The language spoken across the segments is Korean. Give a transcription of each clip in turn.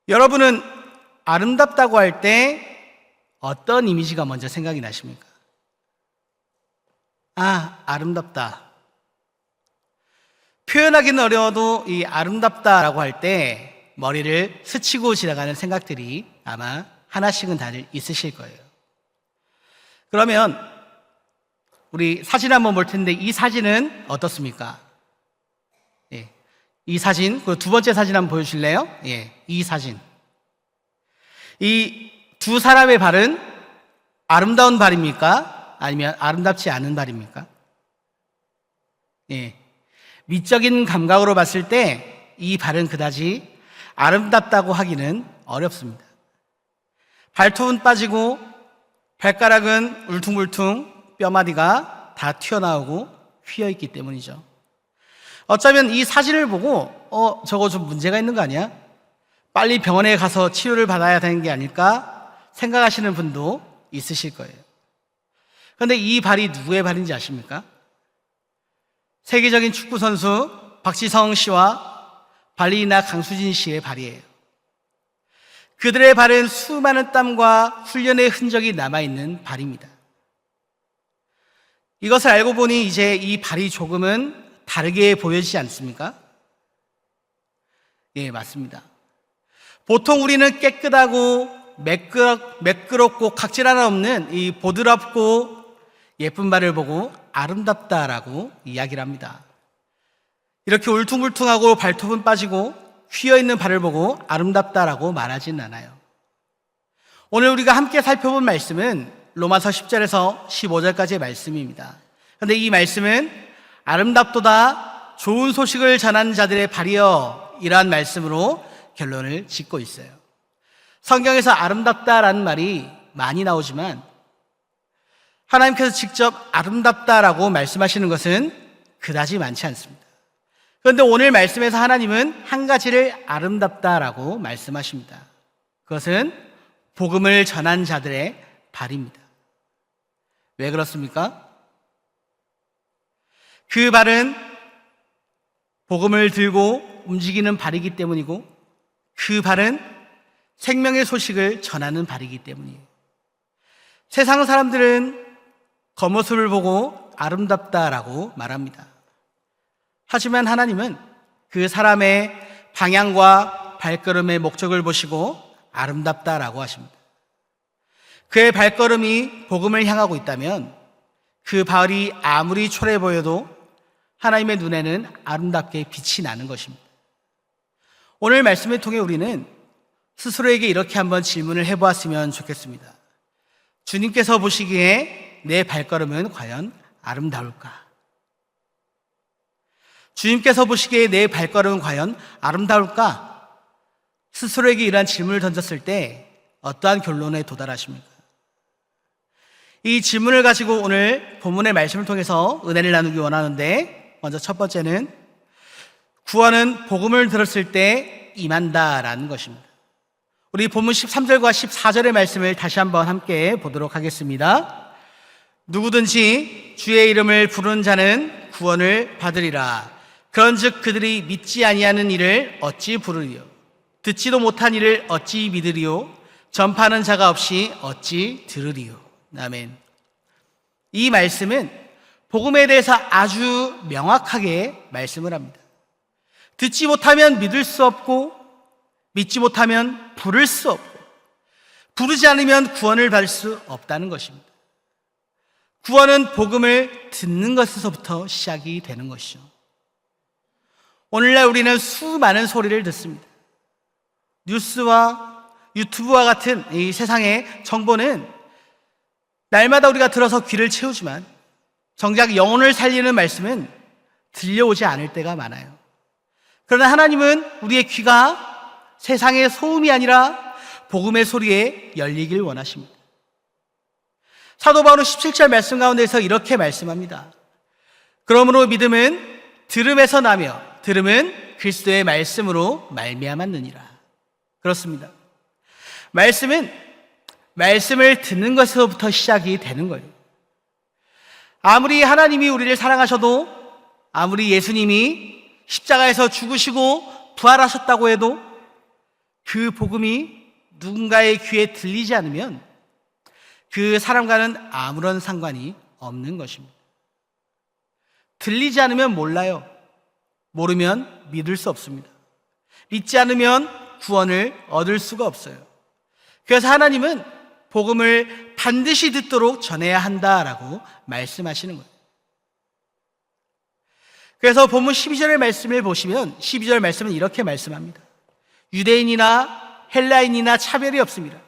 여러분은 아름답다고 할 때 어떤 이미지가 먼저 생각이 나십니까? 아름답다. 표현하기는 어려워도 이 아름답다라고 할 때 머리를 스치고 지나가는 생각들이 아마 하나씩은 다들 있으실 거예요. 그러면 우리 사진 한번 볼 텐데 이 사진은 어떻습니까? 이 사진, 그 두 번째 사진 한번 보여주실래요? 이 사진. 이 두 사람의 발은 아름다운 발입니까? 아니면 아름답지 않은 발입니까? 미적인 감각으로 봤을 때 이 발은 그다지 아름답다고 하기는 어렵습니다. 발톱은 빠지고 발가락은 울퉁불퉁 뼈마디가 다 튀어나오고 휘어있기 때문이죠. 어쩌면 이 사진을 보고 저거 좀 문제가 있는 거 아니야? 빨리 병원에 가서 치료를 받아야 되는 게 아닐까 생각하시는 분도 있으실 거예요. 그런데 이 발이 누구의 발인지 아십니까? 세계적인 축구 선수 박지성 씨와 발리나 강수진 씨의 발이에요. 그들의 발은 수많은 땀과 훈련의 흔적이 남아있는 발입니다. 이것을 알고 보니 이제 이 발이 조금은 다르게 보여지지 않습니까? 맞습니다. 보통 우리는 깨끗하고 매끄럽고 각질 하나 없는 이 보드랍고 예쁜 발을 보고 아름답다라고 이야기를 합니다. 이렇게 울퉁불퉁하고 발톱은 빠지고 휘어있는 발을 보고 아름답다라고 말하지는 않아요. 오늘 우리가 함께 살펴본 말씀은 로마서 10절에서 15절까지의 말씀입니다. 그런데 이 말씀은 아름답도다 좋은 소식을 전하는 자들의 발이여 이러한 말씀으로 결론을 짓고 있어요. 성경에서 아름답다라는 말이 많이 나오지만 하나님께서 직접 아름답다라고 말씀하시는 것은 그다지 많지 않습니다. 그런데 오늘 말씀에서 하나님은 한 가지를 아름답다라고 말씀하십니다. 그것은 복음을 전한 자들의 발입니다. 왜 그렇습니까? 그 발은 복음을 들고 움직이는 발이기 때문이고 그 발은 생명의 소식을 전하는 발이기 때문이에요. 세상 사람들은 겉모습을 보고 아름답다라고 말합니다. 하지만 하나님은 그 사람의 방향과 발걸음의 목적을 보시고 아름답다라고 하십니다. 그의 발걸음이 복음을 향하고 있다면 그 발이 아무리 초라해 보여도 하나님의 눈에는 아름답게 빛이 나는 것입니다. 오늘 말씀을 통해 우리는 스스로에게 이렇게 한번 질문을 해보았으면 좋겠습니다. 주님께서 보시기에 내 발걸음은 과연 아름다울까? 주님께서 보시기에 내 발걸음은 과연 아름다울까? 스스로에게 이러한 질문을 던졌을 때 어떠한 결론에 도달하십니까? 이 질문을 가지고 오늘 본문의 말씀을 통해서 은혜를 나누기 원하는데 먼저 첫 번째는 구원은 복음을 들었을 때 임한다라는 것입니다. 우리 본문 13절과 14절의 말씀을 다시 한번 함께 보도록 하겠습니다. 누구든지 주의 이름을 부르는 자는 구원을 받으리라. 그런즉 그들이 믿지 아니하는 이를 어찌 부르리요? 듣지도 못한 이를 어찌 믿으리요? 전파하는 자가 없이 어찌 들으리요? 아멘. 이 말씀은 복음에 대해서 아주 명확하게 말씀을 합니다. 듣지 못하면 믿을 수 없고 믿지 못하면 부를 수 없고 부르지 않으면 구원을 받을 수 없다는 것입니다. 구원은 복음을 듣는 것에서부터 시작이 되는 것이죠. 오늘날 우리는 수많은 소리를 듣습니다. 뉴스와 유튜브와 같은 이 세상의 정보는 날마다 우리가 들어서 귀를 채우지만 정작 영혼을 살리는 말씀은 들려오지 않을 때가 많아요. 그러나 하나님은 우리의 귀가 세상의 소음이 아니라 복음의 소리에 열리길 원하십니다. 사도 바울은 17절 말씀 가운데서 이렇게 말씀합니다. 그러므로 믿음은 들음에서 나며 들음은 그리스도의 말씀으로 말미암았느니라. 그렇습니다. 말씀은 말씀을 듣는 것에서부터 시작이 되는 거예요. 아무리 하나님이 우리를 사랑하셔도 아무리 예수님이 십자가에서 죽으시고 부활하셨다고 해도 그 복음이 누군가의 귀에 들리지 않으면 그 사람과는 아무런 상관이 없는 것입니다. 들리지 않으면 몰라요. 모르면 믿을 수 없습니다. 믿지 않으면 구원을 얻을 수가 없어요. 그래서 하나님은 복음을 반드시 듣도록 전해야 한다라고 말씀하시는 거예요. 그래서 본문 12절의 말씀을 보시면 12절 말씀은 이렇게 말씀합니다. 유대인이나 헬라인이나 차별이 없습니다.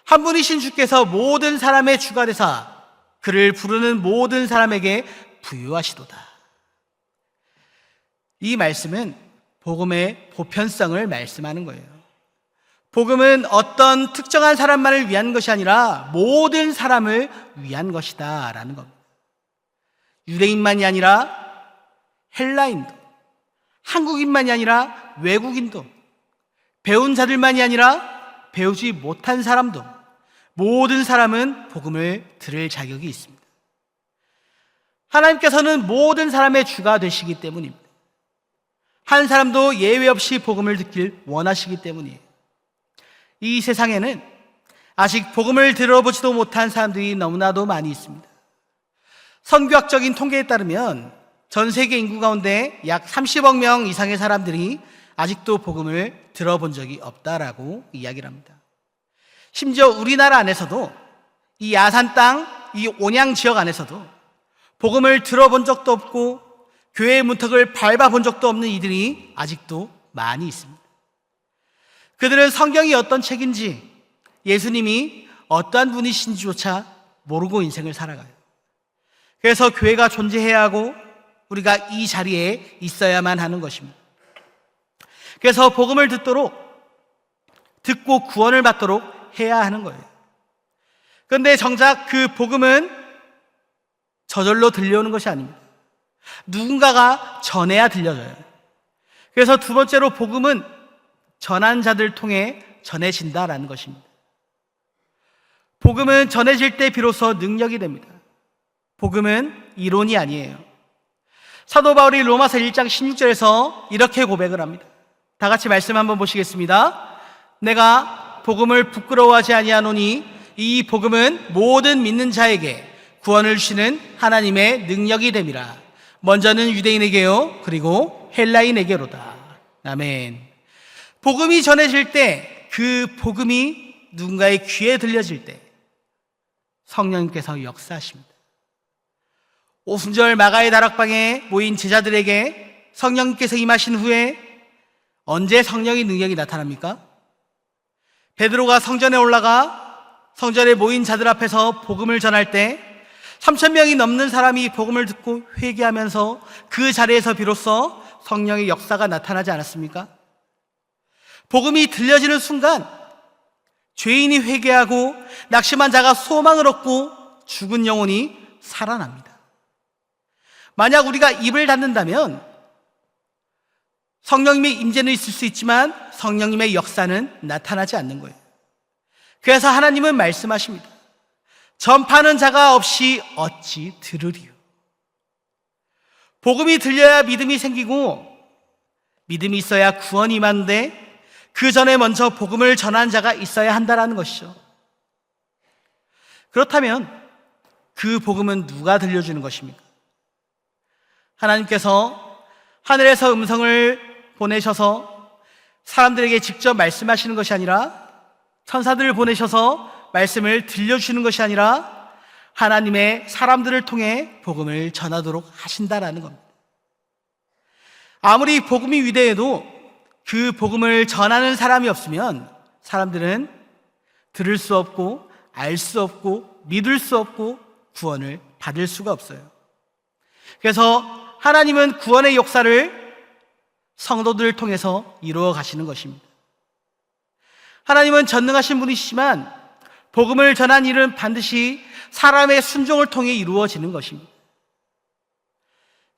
한 분이신 주께서 모든 사람의 주가 되사 그를 부르는 모든 사람에게 부유하시도다. 이 말씀은 복음의 보편성을 말씀하는 거예요. 복음은 어떤 특정한 사람만을 위한 것이 아니라 모든 사람을 위한 것이다 라는 겁니다. 유대인만이 아니라 헬라인도, 한국인만이 아니라 외국인도, 배운 자들만이 아니라 배우지 못한 사람도 모든 사람은 복음을 들을 자격이 있습니다. 하나님께서는 모든 사람의 주가 되시기 때문입니다. 한 사람도 예외 없이 복음을 듣길 원하시기 때문이에요. 이 세상에는 아직 복음을 들어보지도 못한 사람들이 너무나도 많이 있습니다. 선교학적인 통계에 따르면 전 세계 인구 가운데 약 30억 명 이상의 사람들이 아직도 복음을 들어본 적이 없다라고 이야기를 합니다. 심지어 우리나라 안에서도 이 야산 땅, 이 온양 지역 안에서도 복음을 들어본 적도 없고 교회의 문턱을 밟아본 적도 없는 이들이 아직도 많이 있습니다. 그들은 성경이 어떤 책인지, 예수님이 어떠한 분이신지조차 모르고 인생을 살아가요. 그래서 교회가 존재해야 하고 우리가 이 자리에 있어야만 하는 것입니다. 그래서 복음을 듣고 구원을 받도록 해야 하는 거예요. 그런데 정작 그 복음은 저절로 들려오는 것이 아닙니다. 누군가가 전해야 들려져요. 그래서 두 번째로 복음은 전한 자들 통해 전해진다라는 것입니다. 복음은 전해질 때 비로소 능력이 됩니다. 복음은 이론이 아니에요. 사도 바울이 로마서 1장 16절에서 이렇게 고백을 합니다. 다 같이 말씀 한번 보시겠습니다. 내가 복음을 부끄러워하지 아니하노니 이 복음은 모든 믿는 자에게 구원을 주시는 하나님의 능력이 됨이라. 먼저는 유대인에게요, 그리고 헬라인에게로다. 아멘. 복음이 전해질 때, 그 복음이 누군가의 귀에 들려질 때 성령님께서 역사하십니다. 오순절 마가의 다락방에 모인 제자들에게 성령님께서 임하신 후에 언제 성령의 능력이 나타납니까? 베드로가 성전에 올라가 성전에 모인 자들 앞에서 복음을 전할 때 3,000명이 넘는 사람이 복음을 듣고 회개하면서 그 자리에서 비로소 성령의 역사가 나타나지 않았습니까? 복음이 들려지는 순간 죄인이 회개하고 낙심한 자가 소망을 얻고 죽은 영혼이 살아납니다. 만약 우리가 입을 닫는다면 성령님의 임재는 있을 수 있지만 성령님의 역사는 나타나지 않는 거예요. 그래서 하나님은 말씀하십니다. 전파하는 자가 없이 어찌 들으리요. 복음이 들려야 믿음이 생기고 믿음이 있어야 구원이 임하는데 그 전에 먼저 복음을 전한 자가 있어야 한다는 것이죠. 그렇다면 그 복음은 누가 들려주는 것입니까? 하나님께서 하늘에서 음성을 보내셔서 사람들에게 직접 말씀하시는 것이 아니라 천사들을 보내셔서 말씀을 들려주시는 것이 아니라 하나님의 사람들을 통해 복음을 전하도록 하신다라는 겁니다. 아무리 복음이 위대해도 그 복음을 전하는 사람이 없으면 사람들은 들을 수 없고 알 수 없고 믿을 수 없고 구원을 받을 수가 없어요. 그래서 하나님은 구원의 역사를 성도들을 통해서 이루어 가시는 것입니다. 하나님은 전능하신 분이시지만 복음을 전한 일은 반드시 사람의 순종을 통해 이루어지는 것입니다.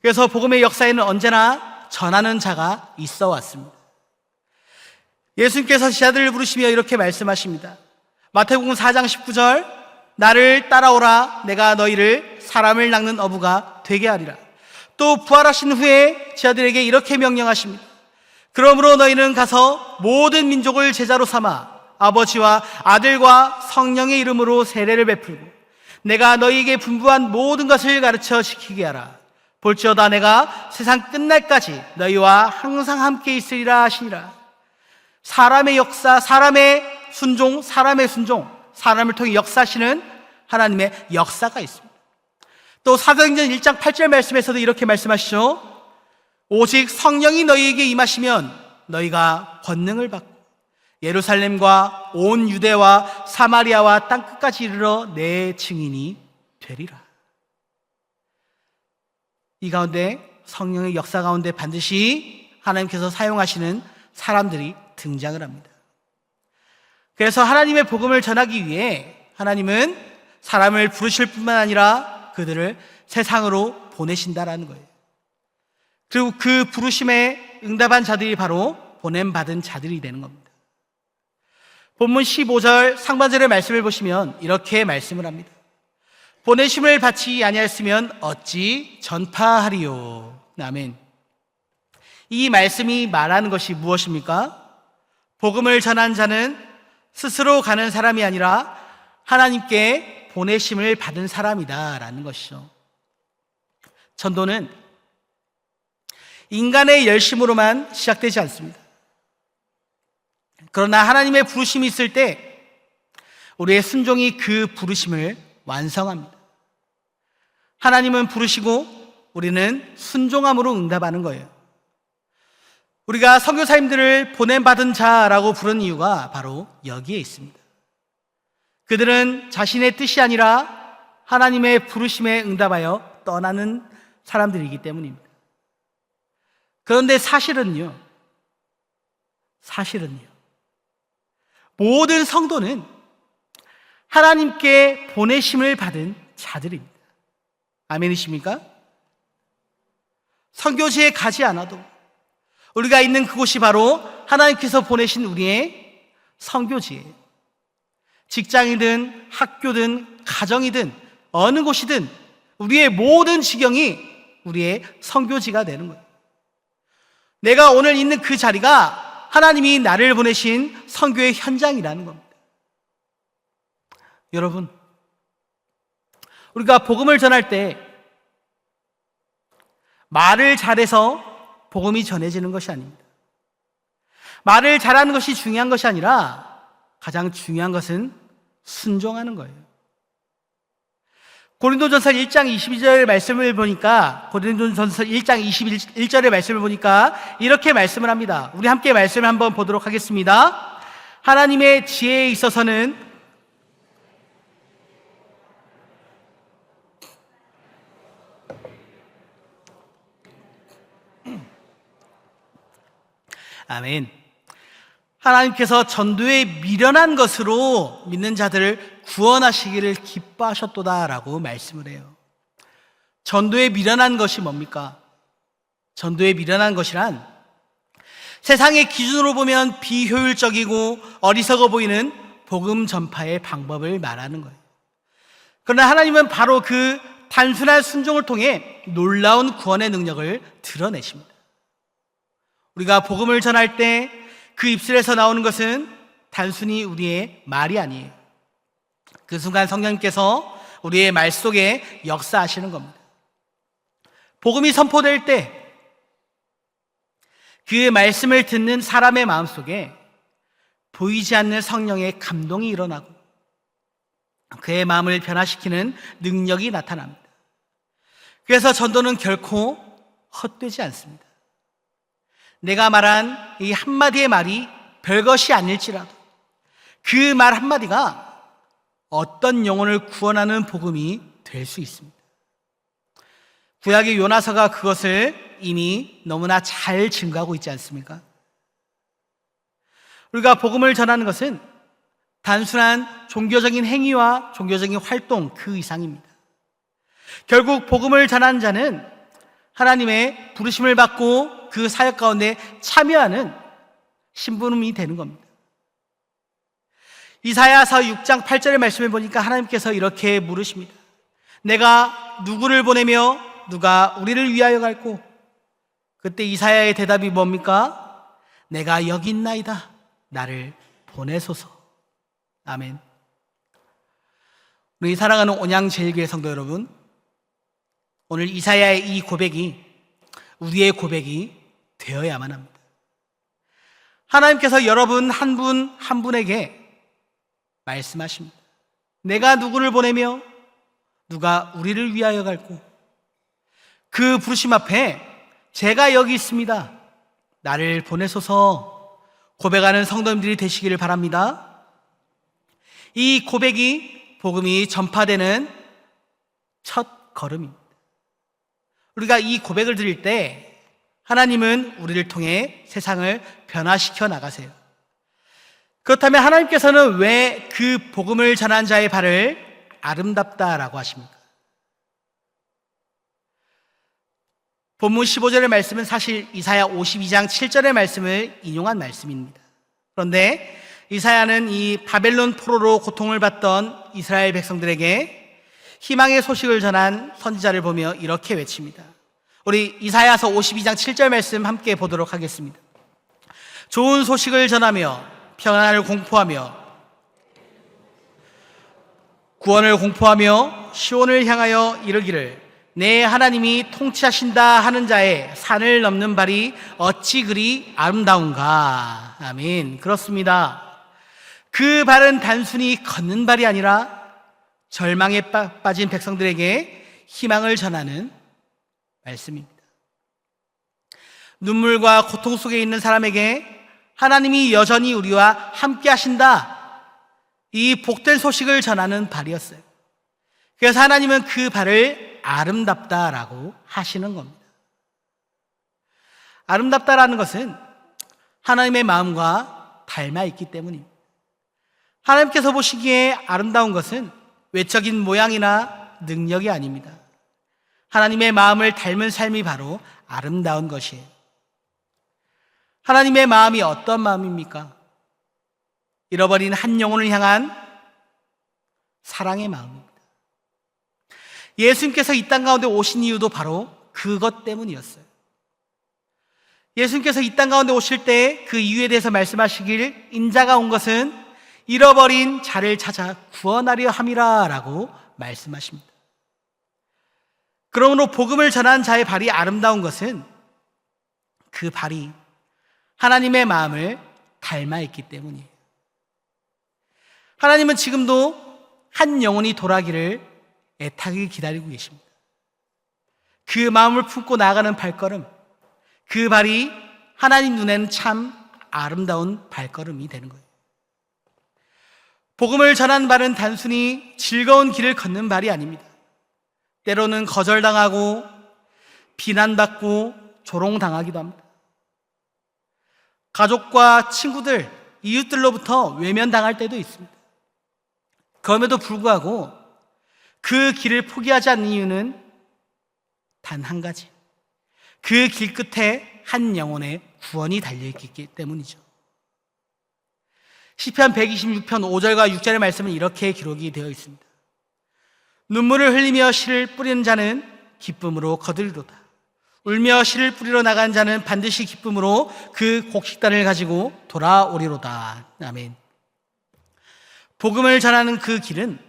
그래서 복음의 역사에는 언제나 전하는 자가 있어 왔습니다. 예수님께서 제자들을 부르시며 이렇게 말씀하십니다. 마태복음 4장 19절, 나를 따라오라, 내가 너희를 사람을 낚는 어부가 되게 하리라. 또 부활하신 후에 제자들에게 이렇게 명령하십니다. 그러므로 너희는 가서 모든 민족을 제자로 삼아 아버지와 아들과 성령의 이름으로 세례를 베풀고 내가 너희에게 분부한 모든 것을 가르쳐 지키게 하라. 볼지어다 내가 세상 끝날까지 너희와 항상 함께 있으리라 하시니라. 사람의 역사, 사람의 순종, 사람을 통해 역사하시는 하나님의 역사가 있습니다. 또 사도행전 1장 8절 말씀에서도 이렇게 말씀하시죠. 오직 성령이 너희에게 임하시면 너희가 권능을 받고 예루살렘과 온 유대와 사마리아와 땅끝까지 이르러 내 증인이 되리라. 이 가운데 성령의 역사 가운데 반드시 하나님께서 사용하시는 사람들이 등장을 합니다. 그래서 하나님의 복음을 전하기 위해 하나님은 사람을 부르실 뿐만 아니라 그들을 세상으로 보내신다라는 거예요. 그리고 그 부르심에 응답한 자들이 바로 보냄받은 자들이 되는 겁니다. 본문 15절 상반절의 말씀을 보시면 이렇게 말씀을 합니다. 보내심을 받지 아니하였으면 어찌 전파하리요. 아멘. 이 말씀이 말하는 것이 무엇입니까? 복음을 전한 자는 스스로 가는 사람이 아니라 하나님께 보내심을 받은 사람이다라는 것이죠. 전도는 인간의 열심으로만 시작되지 않습니다. 그러나 하나님의 부르심이 있을 때 우리의 순종이 그 부르심을 완성합니다. 하나님은 부르시고 우리는 순종함으로 응답하는 거예요. 우리가 선교사님들을 보냄받은 자라고 부르는 이유가 바로 여기에 있습니다. 그들은 자신의 뜻이 아니라 하나님의 부르심에 응답하여 떠나는 사람들이기 때문입니다. 그런데 사실은요, 모든 성도는 하나님께 보내심을 받은 자들입니다. 아멘이십니까? 선교지에 가지 않아도 우리가 있는 그곳이 바로 하나님께서 보내신 우리의 선교지예요. 직장이든 학교든 가정이든 어느 곳이든 우리의 모든 지경이 우리의 선교지가 되는 거예요. 내가 오늘 있는 그 자리가 하나님이 나를 보내신 선교의 현장이라는 겁니다. 여러분, 우리가 복음을 전할 때 말을 잘해서 복음이 전해지는 것이 아닙니다. 말을 잘하는 것이 중요한 것이 아니라 가장 중요한 것은 순종하는 거예요. 고린도전서 1장 22절 말씀을 보니까 고린도전서 1장 21절의 말씀을 보니까 이렇게 말씀을 합니다. 우리 함께 말씀을 한번 보도록 하겠습니다. 하나님의 지혜에 있어서는 아멘. 하나님께서 전도에 미련한 것으로 믿는 자들을 구원하시기를 기뻐하셨도다라고 말씀을 해요. 전도에 미련한 것이 뭡니까? 전도에 미련한 것이란 세상의 기준으로 보면 비효율적이고 어리석어 보이는 복음 전파의 방법을 말하는 거예요. 그러나 하나님은 바로 그 단순한 순종을 통해 놀라운 구원의 능력을 드러내십니다. 우리가 복음을 전할 때 그 입술에서 나오는 것은 단순히 우리의 말이 아니에요. 그 순간 성령님께서 우리의 말 속에 역사하시는 겁니다. 복음이 선포될 때 그 말씀을 듣는 사람의 마음속에 보이지 않는 성령의 감동이 일어나고 그의 마음을 변화시키는 능력이 나타납니다. 그래서 전도는 결코 헛되지 않습니다. 내가 말한 이 한마디의 말이 별것이 아닐지라도 그 말 한마디가 어떤 영혼을 구원하는 복음이 될 수 있습니다. 구약의 요나서가 그것을 이미 너무나 잘 증거하고 있지 않습니까? 우리가 복음을 전하는 것은 단순한 종교적인 행위와 종교적인 활동 그 이상입니다. 결국 복음을 전하는 자는 하나님의 부르심을 받고 그 사역 가운데 참여하는 신부름이 되는 겁니다. 이사야서 6장 8절의 말씀을 보니까 하나님께서 이렇게 물으십니다. 내가 누구를 보내며 누가 우리를 위하여 갈고? 그때 이사야의 대답이 뭡니까? 내가 여기 있나이다. 나를 보내소서. 아멘. 우리 사랑하는 온양제일교회 성도 여러분, 오늘 이사야의 이 고백이 우리의 고백이 되어야만 합니다. 하나님께서 여러분 한 분 한 분에게 말씀하십니다. 내가 누구를 보내며 누가 우리를 위하여 갈고, 그 부르심 앞에 제가 여기 있습니다. 나를 보내소서 고백하는 성도님들이 되시기를 바랍니다. 이 고백이 복음이 전파되는 첫 걸음입니다. 우리가 이 고백을 드릴 때 하나님은 우리를 통해 세상을 변화시켜 나가세요. 그렇다면 하나님께서는 왜 그 복음을 전한 자의 발을 아름답다라고 하십니까? 본문 15절의 말씀은 사실 이사야 52장 7절의 말씀을 인용한 말씀입니다. 그런데 이사야는 이 바벨론 포로로 고통을 받던 이스라엘 백성들에게 희망의 소식을 전한 선지자를 보며 이렇게 외칩니다. 우리 이사야서 52장 7절 말씀 함께 보도록 하겠습니다. 좋은 소식을 전하며 평안을 공포하며 구원을 공포하며 시온을 향하여 이르기를 내 하나님이 통치하신다 하는 자의 산을 넘는 발이 어찌 그리 아름다운가. 아멘. 그렇습니다. 그 발은 단순히 걷는 발이 아니라 절망에 빠진 백성들에게 희망을 전하는 말씀입니다. 눈물과 고통 속에 있는 사람에게 하나님이 여전히 우리와 함께 하신다, 이 복된 소식을 전하는 발이었어요. 그래서 하나님은 그 발을 아름답다라고 하시는 겁니다. 아름답다라는 것은 하나님의 마음과 닮아 있기 때문입니다. 하나님께서 보시기에 아름다운 것은 외적인 모양이나 능력이 아닙니다. 하나님의 마음을 닮은 삶이 바로 아름다운 것이에요. 하나님의 마음이 어떤 마음입니까? 잃어버린 한 영혼을 향한 사랑의 마음입니다. 예수님께서 이 땅 가운데 오신 이유도 바로 그것 때문이었어요. 예수님께서 이 땅 가운데 오실 때 그 이유에 대해서 말씀하시길 인자가 온 것은 잃어버린 자를 찾아 구원하려 함이라 라고 말씀하십니다. 그러므로 복음을 전한 자의 발이 아름다운 것은 그 발이 하나님의 마음을 닮아 있기 때문이에요. 하나님은 지금도 한 영혼이 돌아가기를 애타게 기다리고 계십니다. 그 마음을 품고 나아가는 발걸음, 그 발이 하나님 눈에는 참 아름다운 발걸음이 되는 거예요. 복음을 전한 발은 단순히 즐거운 길을 걷는 발이 아닙니다. 때로는 거절당하고 비난받고 조롱당하기도 합니다. 가족과 친구들, 이웃들로부터 외면당할 때도 있습니다. 그럼에도 불구하고 그 길을 포기하지 않는 이유는 단 한 가지, 그 길 끝에 한 영혼의 구원이 달려있기 때문이죠. 시편 126편 5절과 6절의 말씀은 이렇게 기록이 되어 있습니다. 눈물을 흘리며 씨를 뿌리는 자는 기쁨으로 거두리로다. 울며 씨를 뿌리러 나간 자는 반드시 기쁨으로 그 곡식단을 가지고 돌아오리로다. 아멘. 복음을 전하는 그 길은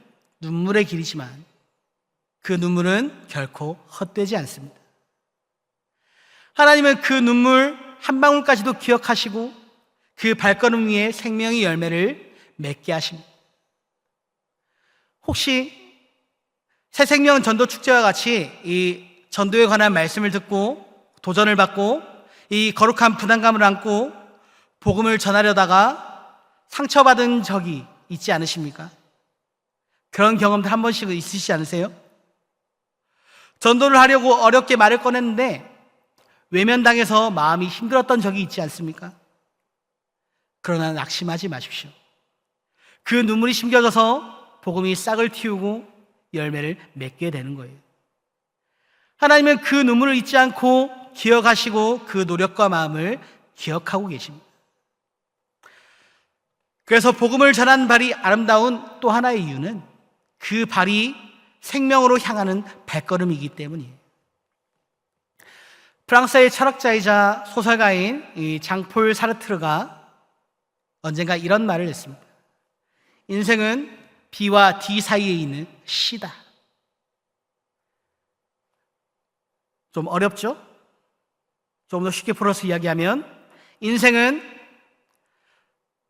눈물의 길이지만 그 눈물은 결코 헛되지 않습니다. 하나님은 그 눈물 한 방울까지도 기억하시고 그 발걸음 위에 생명의 열매를 맺게 하십니다. 혹시 새생명 전도 축제와 같이 이 전도에 관한 말씀을 듣고 도전을 받고 이 거룩한 부담감을 안고 복음을 전하려다가 상처받은 적이 있지 않으십니까? 그런 경험들 한 번씩은 있으시지 않으세요? 전도를 하려고 어렵게 말을 꺼냈는데 외면당해서 마음이 힘들었던 적이 있지 않습니까? 그러나 낙심하지 마십시오. 그 눈물이 심겨져서 복음이 싹을 틔우고 열매를 맺게 되는 거예요. 하나님은 그 눈물을 잊지 않고 기억하시고 그 노력과 마음을 기억하고 계십니다. 그래서 복음을 전한 발이 아름다운 또 하나의 이유는 그 발이 생명으로 향하는 발걸음이기 때문이에요. 프랑스의 철학자이자 소설가인 이 장폴 사르트르가 언젠가 이런 말을 했습니다. 인생은 B와 D 사이에 있는 C다. 좀 어렵죠? 좀 더 쉽게 풀어서 이야기하면 인생은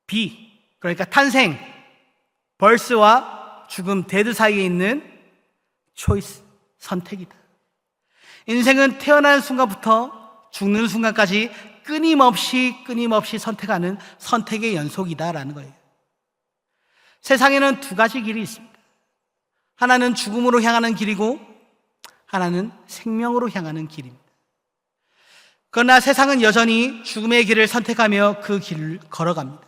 B, 그러니까 탄생, 벌스와 죽음, 데드 사이에 있는 초이스, 선택이다. 인생은 태어나는 순간부터 죽는 순간까지 끊임없이 선택하는 선택의 연속이다라는 거예요. 세상에는 두 가지 길이 있습니다. 하나는 죽음으로 향하는 길이고 하나는 생명으로 향하는 길입니다. 그러나 세상은 여전히 죽음의 길을 선택하며 그 길을 걸어갑니다.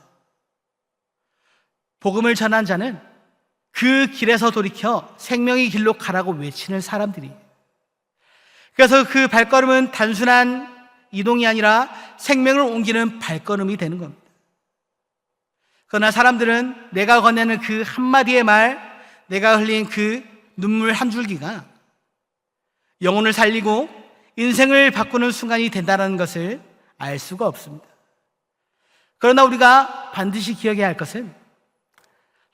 복음을 전한 자는 그 길에서 돌이켜 생명의 길로 가라고 외치는 사람들이, 그래서 그 발걸음은 단순한 이동이 아니라 생명을 옮기는 발걸음이 되는 겁니다. 그러나 사람들은 내가 건네는 그 한마디의 말, 내가 흘린 그 눈물 한 줄기가 영혼을 살리고 인생을 바꾸는 순간이 된다는 것을 알 수가 없습니다. 그러나 우리가 반드시 기억해야 할 것은,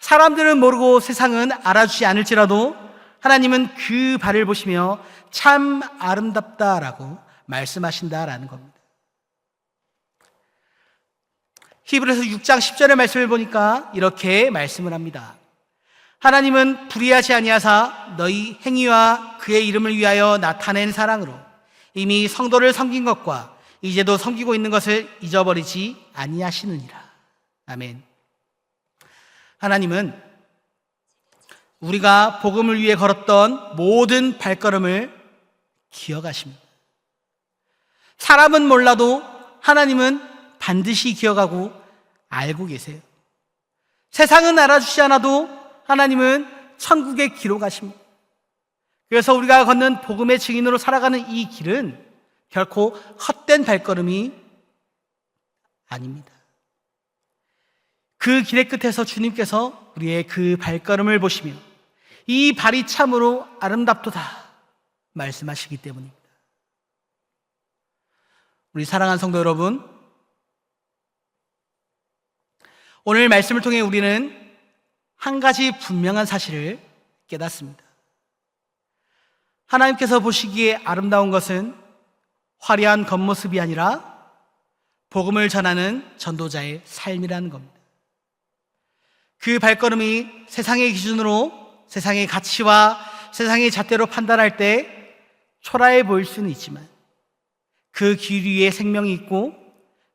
사람들은 모르고 세상은 알아주지 않을지라도 하나님은 그 발을 보시며 참 아름답다라고 말씀하신다라는 겁니다. 히브리서 6장 10절의 말씀을 보니까 이렇게 말씀을 합니다. 하나님은 불의하지 아니하사 너희 행위와 그의 이름을 위하여 나타낸 사랑으로 이미 성도를 섬긴 것과 이제도 섬기고 있는 것을 잊어버리지 아니하시느니라. 아멘. 하나님은 우리가 복음을 위해 걸었던 모든 발걸음을 기억하십니다. 사람은 몰라도 하나님은 반드시 기억하고 알고 계세요. 세상은 알아주지 않아도 하나님은 천국에 기록하십니다. 그래서 우리가 걷는 복음의 증인으로 살아가는 이 길은 결코 헛된 발걸음이 아닙니다. 그 길의 끝에서 주님께서 우리의 그 발걸음을 보시며 이 발이 참으로 아름답도다 말씀하시기 때문입니다. 우리 사랑하는 성도 여러분, 오늘 말씀을 통해 우리는 한 가지 분명한 사실을 깨닫습니다. 하나님께서 보시기에 아름다운 것은 화려한 겉모습이 아니라 복음을 전하는 전도자의 삶이라는 겁니다. 그 발걸음이 세상의 기준으로 세상의 가치와 세상의 잣대로 판단할 때 초라해 보일 수는 있지만 그 길 위에 생명이 있고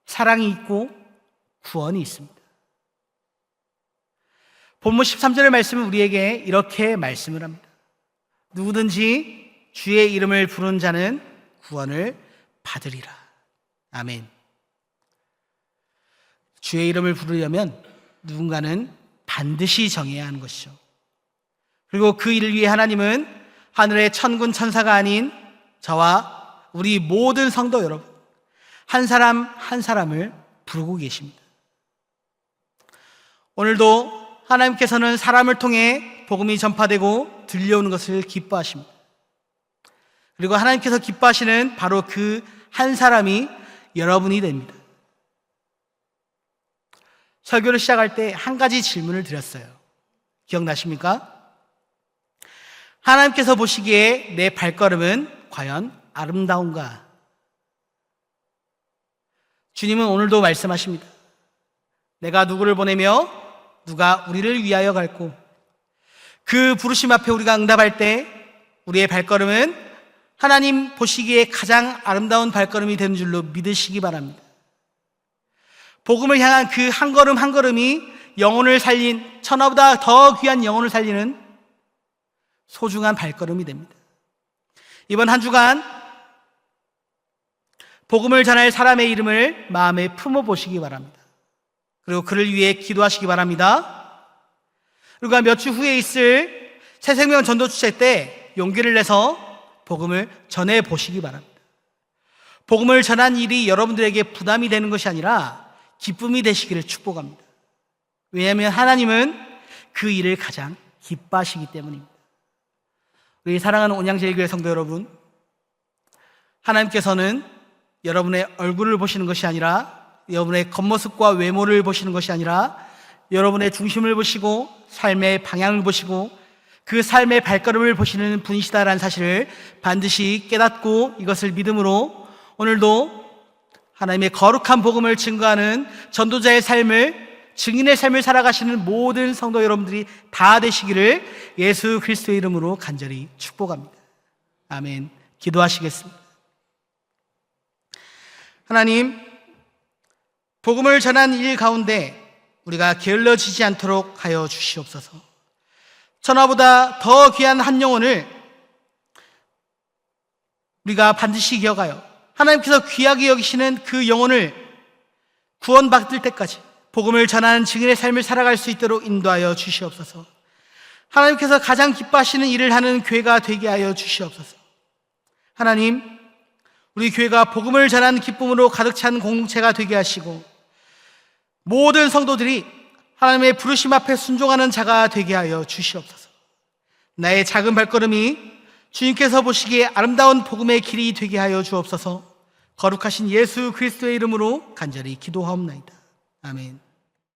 사랑이 있고 구원이 있습니다. 본문 13절의 말씀은 우리에게 이렇게 말씀을 합니다. 누구든지 주의 이름을 부르는 자는 구원을 받으리라. 아멘. 주의 이름을 부르려면 누군가는 반드시 정해야 하는 것이죠. 그리고 그 일을 위해 하나님은 하늘의 천군 천사가 아닌 저와 우리 모든 성도 여러분, 한 사람 한 사람을 부르고 계십니다. 오늘도 하나님께서는 사람을 통해 복음이 전파되고 들려오는 것을 기뻐하십니다. 그리고 하나님께서 기뻐하시는 바로 그 한 사람이 여러분이 됩니다. 설교를 시작할 때 한 가지 질문을 드렸어요. 기억나십니까? 하나님께서 보시기에 내 발걸음은 과연 아름다운가? 주님은 오늘도 말씀하십니다. 내가 누구를 보내며 누가 우리를 위하여 갈고, 그 부르심 앞에 우리가 응답할 때 우리의 발걸음은 하나님 보시기에 가장 아름다운 발걸음이 되는 줄로 믿으시기 바랍니다. 복음을 향한 그 한 걸음 한 걸음이 영혼을 살린, 천하보다 더 귀한 영혼을 살리는 소중한 발걸음이 됩니다. 이번 한 주간 복음을 전할 사람의 이름을 마음에 품어보시기 바랍니다. 그리고 그를 위해 기도하시기 바랍니다. 그리고 몇 주 후에 있을 새생명 전도 축제 때 용기를 내서 복음을 전해보시기 바랍니다. 복음을 전한 일이 여러분들에게 부담이 되는 것이 아니라 기쁨이 되시기를 축복합니다. 왜냐하면 하나님은 그 일을 가장 기뻐하시기 때문입니다. 우리 사랑하는 온양제일교회 성도 여러분, 하나님께서는 여러분의 얼굴을 보시는 것이 아니라, 여러분의 겉모습과 외모를 보시는 것이 아니라 여러분의 중심을 보시고 삶의 방향을 보시고 그 삶의 발걸음을 보시는 분이시다라는 사실을 반드시 깨닫고 이것을 믿음으로 오늘도 하나님의 거룩한 복음을 증거하는 전도자의 삶을, 증인의 삶을 살아가시는 모든 성도 여러분들이 다 되시기를 예수 그리스도의 이름으로 간절히 축복합니다. 아멘. 기도하시겠습니다. 하나님, 복음을 전한 일 가운데 우리가 게을러지지 않도록 하여 주시옵소서. 천하보다 더 귀한 한 영혼을 우리가 반드시 기억하여 하나님께서 귀하게 여기시는 그 영혼을 구원받을 때까지 복음을 전하는 증인의 삶을 살아갈 수 있도록 인도하여 주시옵소서. 하나님께서 가장 기뻐하시는 일을 하는 교회가 되게 하여 주시옵소서. 하나님, 우리 교회가 복음을 전하는 기쁨으로 가득 찬 공동체가 되게 하시고 모든 성도들이 하나님의 부르심 앞에 순종하는 자가 되게 하여 주시옵소서. 나의 작은 발걸음이 주님께서 보시기에 아름다운 복음의 길이 되게 하여 주옵소서. 거룩하신 예수 그리스도의 이름으로 간절히 기도하옵나이다. 아멘.